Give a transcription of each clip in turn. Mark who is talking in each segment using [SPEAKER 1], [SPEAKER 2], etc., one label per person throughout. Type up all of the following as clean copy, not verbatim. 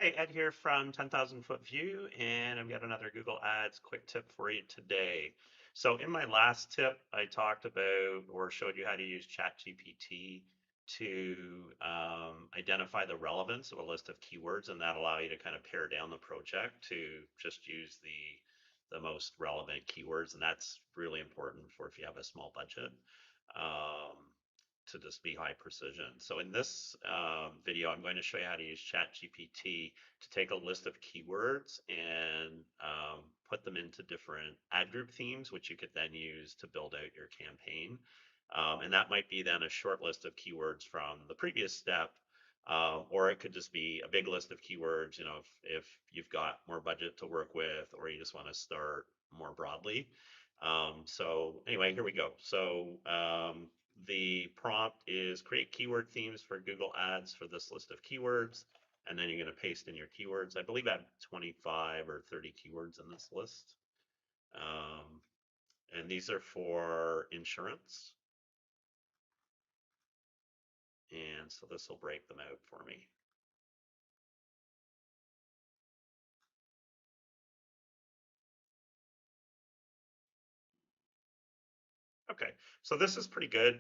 [SPEAKER 1] Hey, Ed here from 10,000 Foot View, and I've got another Google Ads quick tip for you today. So, in my last tip, I talked about or showed you how to use ChatGPT to identify the relevance of a list of keywords, and that allow you to kind of pare down the project to just use the most relevant keywords, and that's really important for if you have a small budget. Um, to just be high precision. So in this video, I'm going to show you how to use ChatGPT to take a list of keywords and put them into different ad group themes, which you could then use to build out your campaign. And that might be then a short list of keywords from the previous step, or it could just be a big list of keywords, you know, if you've got more budget to work with, or you just want to start more broadly. So anyway, here we go. So the prompt is create keyword themes for Google Ads for this list of keywords. And then you're going to paste in your keywords. I believe I have 25 or 30 keywords in this list. Um, and these are for insurance. And so this will break them out for me. Okay, so this is pretty good.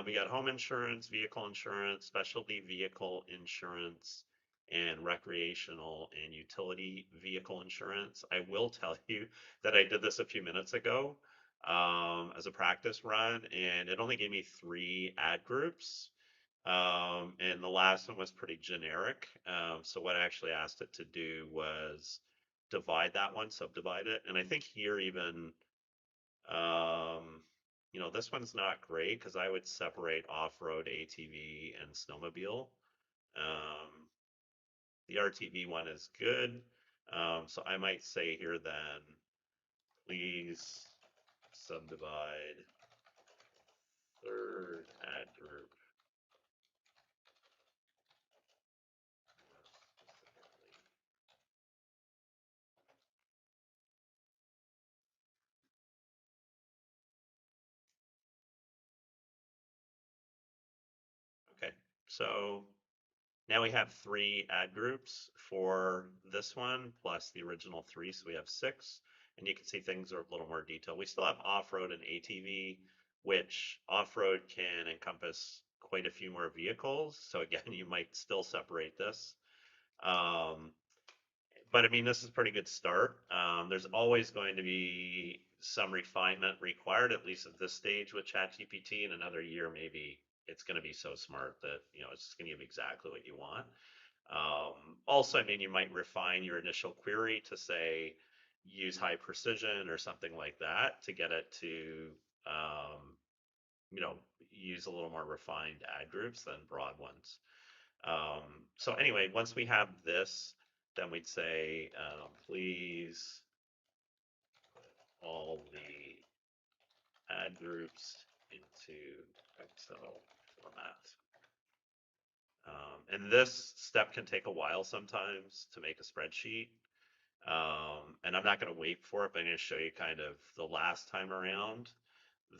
[SPEAKER 1] We got home insurance, vehicle insurance, specialty vehicle insurance, and recreational and utility vehicle insurance. I will tell you that I did this a few minutes ago as a practice run, and it only gave me three ad groups. And the last one was pretty generic. So what I actually asked it to do was divide that one, subdivide it. And I think here even um, you know, this one's not great because I would separate off-road ATV and snowmobile. Um, the RTV one is good. So I might say here then, please subdivide third ad group. Okay, so now we have three ad groups for this one plus the original three, so we have six. And you can see things are a little more detailed. We still have off-road and ATV, which off-road can encompass quite a few more vehicles. So again, you might still separate this. Um, but I mean, this is a pretty good start. There's always going to be some refinement required, at least at this stage with ChatGPT. In another year, maybe it's going to be so smart that it's just going to give exactly what you want. Also, I mean, you might refine your initial query to say use high precision or something like that to get it to um, you know use a little more refined ad groups than broad ones. So anyway, once we have this, then we'd say, please put all the ad groups into Excel format. And this step can take a while sometimes to make a spreadsheet. And I'm not going to wait for it, but I'm going to show you kind of the last time around.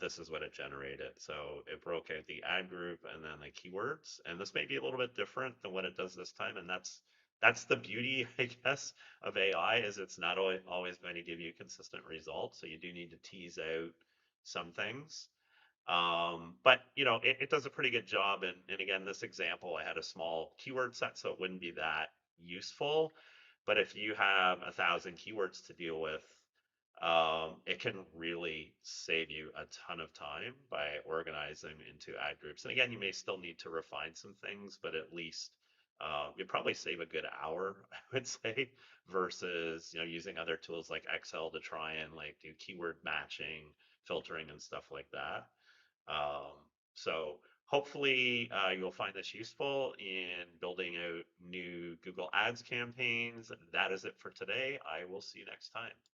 [SPEAKER 1] This is what it generated. So it broke out the ad group and then the keywords. And this may be a little bit different than what it does this time. And that's the beauty, I guess, of AI is it's not always going to give you consistent results. So you do need to tease out some things. But it does a pretty good job. And again, this example, I had a small keyword set, so it wouldn't be that useful. But if you have 1,000 keywords to deal with, it can really save you a ton of time by organizing into ad groups. And again, you may still need to refine some things, but at least you'd probably save a good hour, I would say, versus using other tools like Excel to try and like do keyword matching, filtering, and stuff like that. Um, so hopefully you'll find this useful in building out new Google Ads campaigns. That is it for today. I will see you next time.